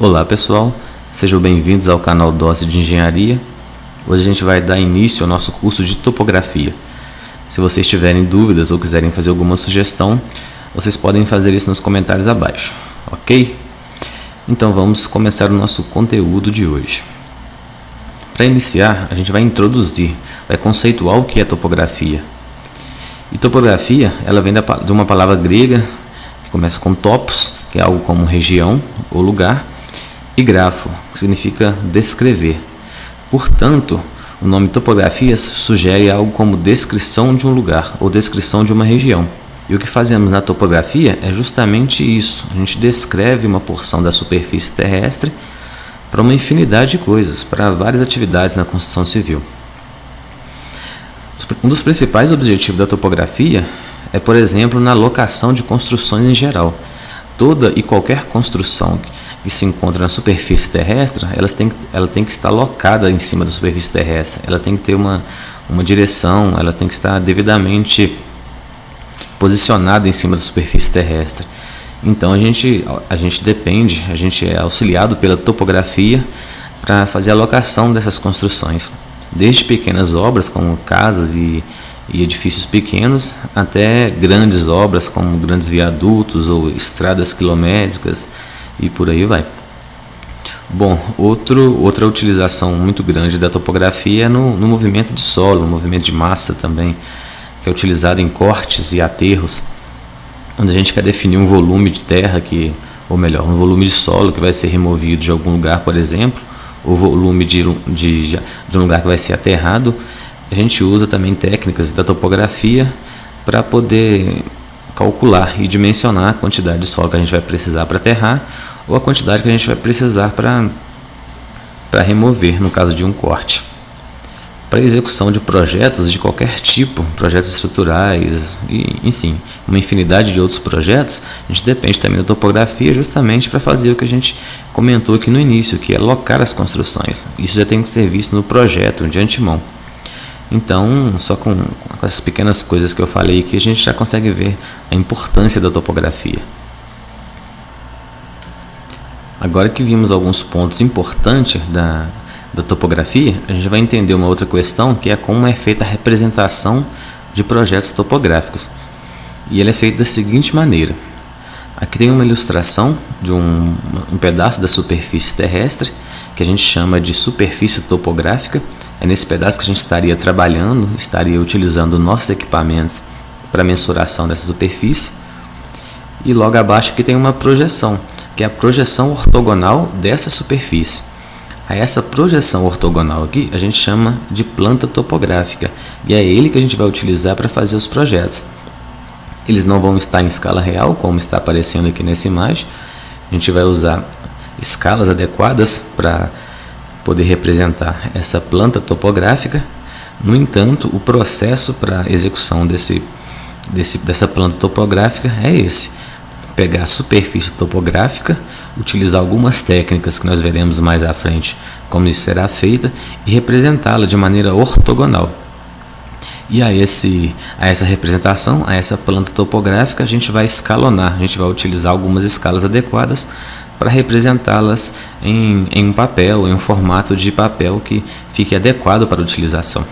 Olá pessoal, sejam bem-vindos ao canal Dose de Engenharia. Hoje a gente vai dar início ao nosso curso de topografia. Se vocês tiverem dúvidas ou quiserem fazer alguma sugestão, vocês podem fazer isso nos comentários abaixo, ok? Então vamos começar o nosso conteúdo de hoje. Para iniciar, a gente vai conceituar o que é topografia. E topografia, ela vem de uma palavra grega que começa com topos, que é algo como região ou lugar, e grafo, que significa descrever. Portanto, o nome topografia sugere algo como descrição de um lugar ou descrição de uma região. E o que fazemos na topografia é justamente isso. A gente descreve uma porção da superfície terrestre para uma infinidade de coisas, para várias atividades na construção civil. Um dos principais objetivos da topografia é, por exemplo, na locação de construções em geral. Toda e qualquer construção que se encontra na superfície terrestre, ela tem que estar locada em cima da superfície terrestre. Ela tem que ter uma direção, ela tem que estar devidamente posicionada em cima da superfície terrestre. Então a gente é auxiliado pela topografia para fazer a locação dessas construções, desde pequenas obras como casas e edifícios pequenos até grandes obras como grandes viadutos ou estradas quilométricas e por aí vai. Bom, outra utilização muito grande da topografia é no movimento de solo, no movimento de massa também, que é utilizado em cortes e aterros, onde a gente quer definir um volume de terra ou melhor, um volume de solo que vai ser removido de algum lugar, por exemplo, o volume de um lugar que vai ser aterrado. A gente usa também técnicas da topografia para poder calcular e dimensionar a quantidade de solo que a gente vai precisar para aterrar ou a quantidade que a gente vai precisar para remover, no caso de um corte. Para a execução de projetos de qualquer tipo, projetos estruturais e, enfim, uma infinidade de outros projetos, a gente depende também da topografia justamente para fazer o que a gente comentou aqui no início, que é locar as construções. Isso já tem que ser visto no projeto de antemão. Então, só com essas pequenas coisas que eu falei aqui, a gente já consegue ver a importância da topografia. Agora que vimos alguns pontos importantes da topografia, a gente vai entender uma outra questão, que é como é feita a representação de projetos topográficos. E ele é feito da seguinte maneira. Aqui tem uma ilustração de um pedaço da superfície terrestre, que a gente chama de superfície topográfica. É nesse pedaço que a gente estaria trabalhando, estaria utilizando nossos equipamentos para mensuração dessa superfície. E logo abaixo aqui tem uma projeção, que é a projeção ortogonal dessa superfície. A essa projeção ortogonal aqui a gente chama de planta topográfica, e é ele que a gente vai utilizar para fazer os projetos. Eles não vão estar em escala real, como está aparecendo aqui nessa imagem. A gente vai usar escalas adequadas para poder representar essa planta topográfica. No entanto, o processo para execução dessa planta topográfica é esse: pegar a superfície topográfica, utilizar algumas técnicas que nós veremos mais à frente como isso será feita, e representá-la de maneira ortogonal. E a essa representação, a essa planta topográfica, a gente vai escalonar, a gente vai utilizar algumas escalas adequadas para representá-las em um papel, em um formato de papel que fique adequado para a utilização.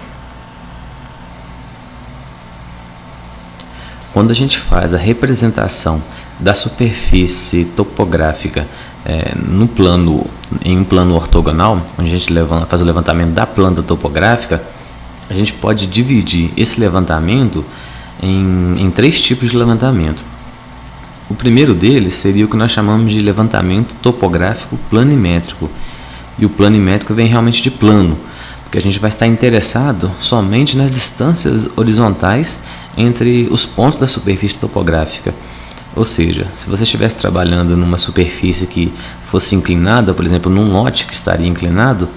Quando a gente faz a representação da superfície topográfica em um plano ortogonal, onde a gente faz o levantamento da planta topográfica, a gente pode dividir esse levantamento em três tipos de levantamento. O primeiro deles seria o que nós chamamos de levantamento topográfico planimétrico. E o planimétrico vem realmente de plano, porque a gente vai estar interessado somente nas distâncias horizontais entre os pontos da superfície topográfica. Ou seja, se você estivesse trabalhando numa superfície que fosse inclinada, por exemplo, num lote que estaria inclinado,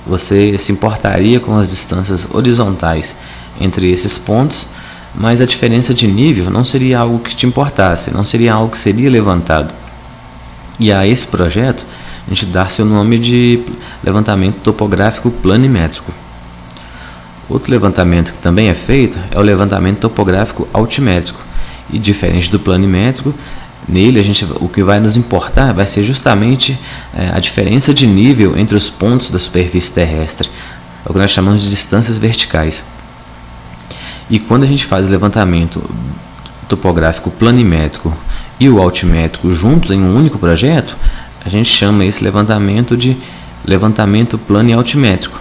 você se importaria com as distâncias horizontais entre esses pontos, mas a diferença de nível não seria algo que te importasse, não seria algo que seria levantado. E a esse projeto a gente dá seu nome de levantamento topográfico planimétrico. Outro levantamento que também é feito é o levantamento topográfico altimétrico. E diferente do planimétrico, Nele, o que vai nos importar vai ser justamente a diferença de nível entre os pontos da superfície terrestre, é o que nós chamamos de distâncias verticais. E quando a gente faz o levantamento topográfico planimétrico e o altimétrico juntos em um único projeto, a gente chama esse levantamento de levantamento plano e altimétrico.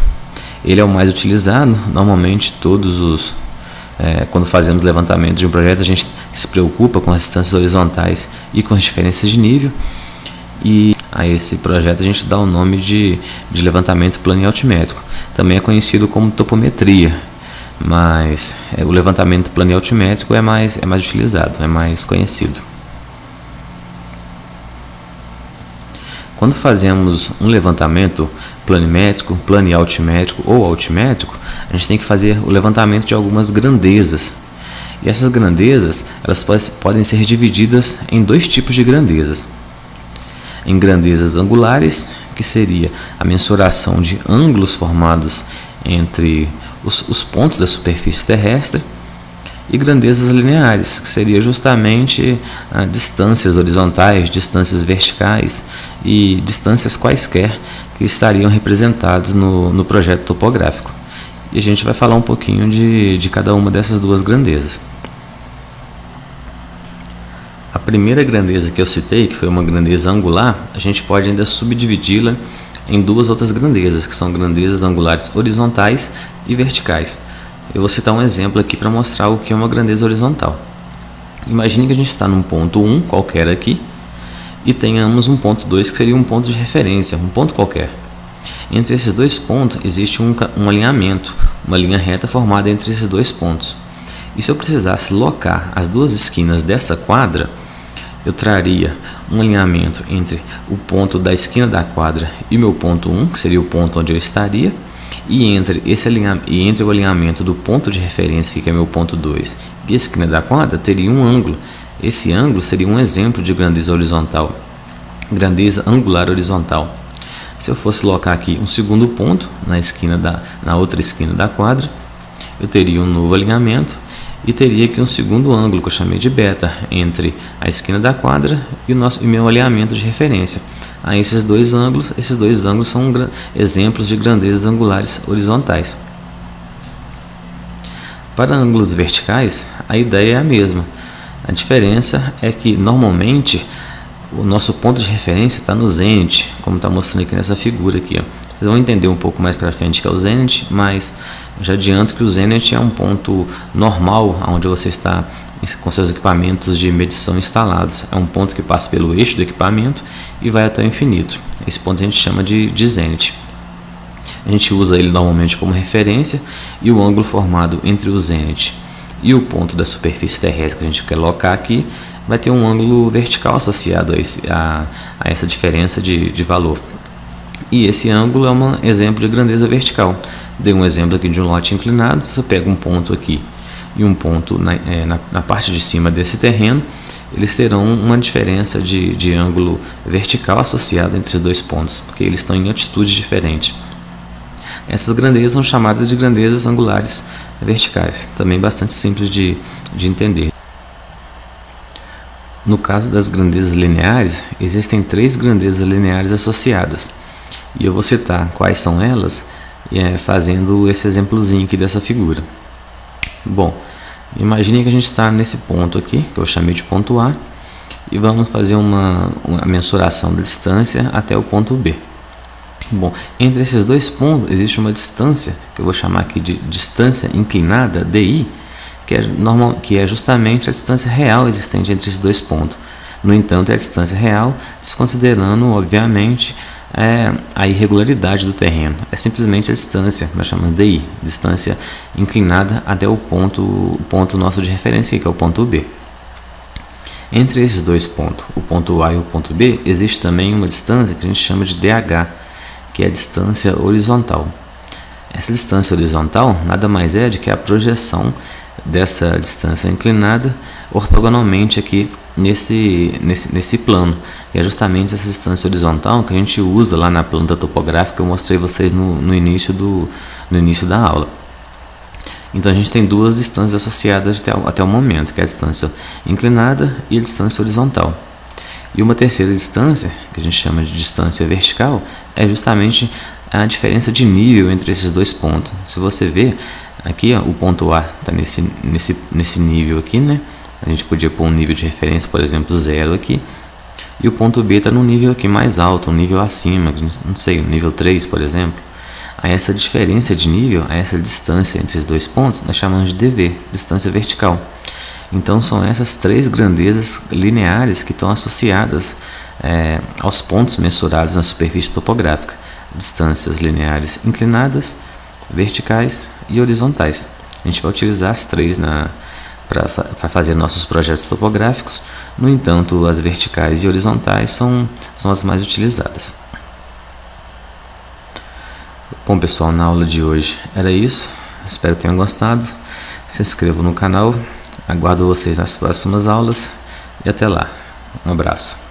Ele é o mais utilizado. Normalmente quando fazemos levantamento de um projeto, a gente se preocupa com as distâncias horizontais e com as diferenças de nível, e a esse projeto a gente dá o nome de levantamento plano e altimétrico. Também é conhecido como topometria, mas o levantamento plano e altimétrico é mais utilizado, é mais conhecido. Quando fazemos um levantamento planimétrico, plano e altimétrico ou altimétrico, a gente tem que fazer o levantamento de algumas grandezas. E essas grandezas, elas podem ser divididas em dois tipos de grandezas. Em grandezas angulares, que seria a mensuração de ângulos formados entre os pontos da superfície terrestre, e grandezas lineares, que seria justamente distâncias horizontais, distâncias verticais e distâncias quaisquer que estariam representados no projeto topográfico. E a gente vai falar um pouquinho de cada uma dessas duas grandezas. A primeira grandeza que eu citei, que foi uma grandeza angular, a gente pode ainda subdividi-la em duas outras grandezas, que são grandezas angulares horizontais e verticais. Eu vou citar um exemplo aqui para mostrar o que é uma grandeza horizontal. Imagine que a gente está num ponto 1 qualquer aqui e tenhamos um ponto 2 que seria um ponto de referência, um ponto qualquer. Entre esses dois pontos existe um alinhamento, uma linha reta formada entre esses dois pontos. E se eu precisasse locar as duas esquinas dessa quadra, eu traria um alinhamento entre o ponto da esquina da quadra e meu ponto 1, que seria o ponto onde eu estaria, e entre o alinhamento do ponto de referência, que é meu ponto 2, e a esquina da quadra, teria um ângulo. Esse ângulo seria um exemplo de grandeza horizontal, grandeza angular horizontal. Se eu fosse colocar aqui um segundo ponto na outra esquina da quadra, eu teria um novo alinhamento e teria aqui um segundo ângulo, que eu chamei de beta, entre a esquina da quadra e meu alinhamento de referência. Esses dois ângulos são exemplos de grandezas angulares horizontais. Para ângulos verticais, a ideia é a mesma. A diferença é que normalmente o nosso ponto de referência está no zênite, como está mostrando aqui nessa figura aqui, ó. Vocês vão entender um pouco mais para frente que é o zênite, mas já adianto que o zênite é um ponto normal onde você está com seus equipamentos de medição instalados. É um ponto que passa pelo eixo do equipamento e vai até o infinito. Esse ponto a gente chama de zênite. A gente usa ele normalmente como referência, e o ângulo formado entre o zênite e o ponto da superfície terrestre que a gente quer locar aqui vai ter um ângulo vertical associado a essa diferença de valor. E esse ângulo é um exemplo de grandeza vertical. Dei um exemplo aqui de um lote inclinado. Se eu pego um ponto aqui e um ponto na parte de cima desse terreno, eles terão uma diferença de ângulo vertical associado entre os dois pontos, porque eles estão em altitude diferente. Essas grandezas são chamadas de grandezas angulares verticais, também bastante simples de entender. No caso das grandezas lineares, existem 3 grandezas lineares associadas, e eu vou citar quais são elas, fazendo esse exemplozinho aqui dessa figura. Bom, imagine que a gente está nesse ponto aqui, que eu chamei de ponto A, e vamos fazer uma mensuração da distância até o ponto B. Bom, entre esses dois pontos existe uma distância, que eu vou chamar aqui de distância inclinada, DI, que é justamente a distância real existente entre esses dois pontos. No entanto, é a distância real, desconsiderando, obviamente, a irregularidade do terreno. É simplesmente a distância, nós chamamos de DI, distância inclinada até o ponto nosso de referência, que é o ponto B. Entre esses dois pontos, o ponto A e o ponto B, existe também uma distância que a gente chama de DH, que é a distância horizontal. Essa distância horizontal nada mais é do que a projeção dessa distância inclinada ortogonalmente aqui nesse plano, que é justamente essa distância horizontal que a gente usa lá na planta topográfica que eu mostrei vocês no início da aula. Então a gente tem duas distâncias associadas até o momento, que é a distância inclinada e a distância horizontal. E uma terceira distância, que a gente chama de distância vertical, é justamente a diferença de nível entre esses dois pontos. Se você ver, aqui ó, o ponto A está nesse nível aqui, né? A gente podia pôr um nível de referência, por exemplo, 0 aqui. E o ponto B está no nível aqui mais alto, um nível acima, não sei, nível 3, por exemplo. A essa diferença de nível, a essa distância entre esses dois pontos, nós chamamos de dV, distância vertical. Então são essas três grandezas lineares que estão associadas aos pontos mensurados na superfície topográfica. Distâncias lineares inclinadas, verticais e horizontais. A gente vai utilizar as três para fazer nossos projetos topográficos. No entanto, as verticais e horizontais são as mais utilizadas. Bom, pessoal, na aula de hoje era isso. Espero que tenham gostado. Se inscrevam no canal. Aguardo vocês nas próximas aulas. E até lá. Um abraço.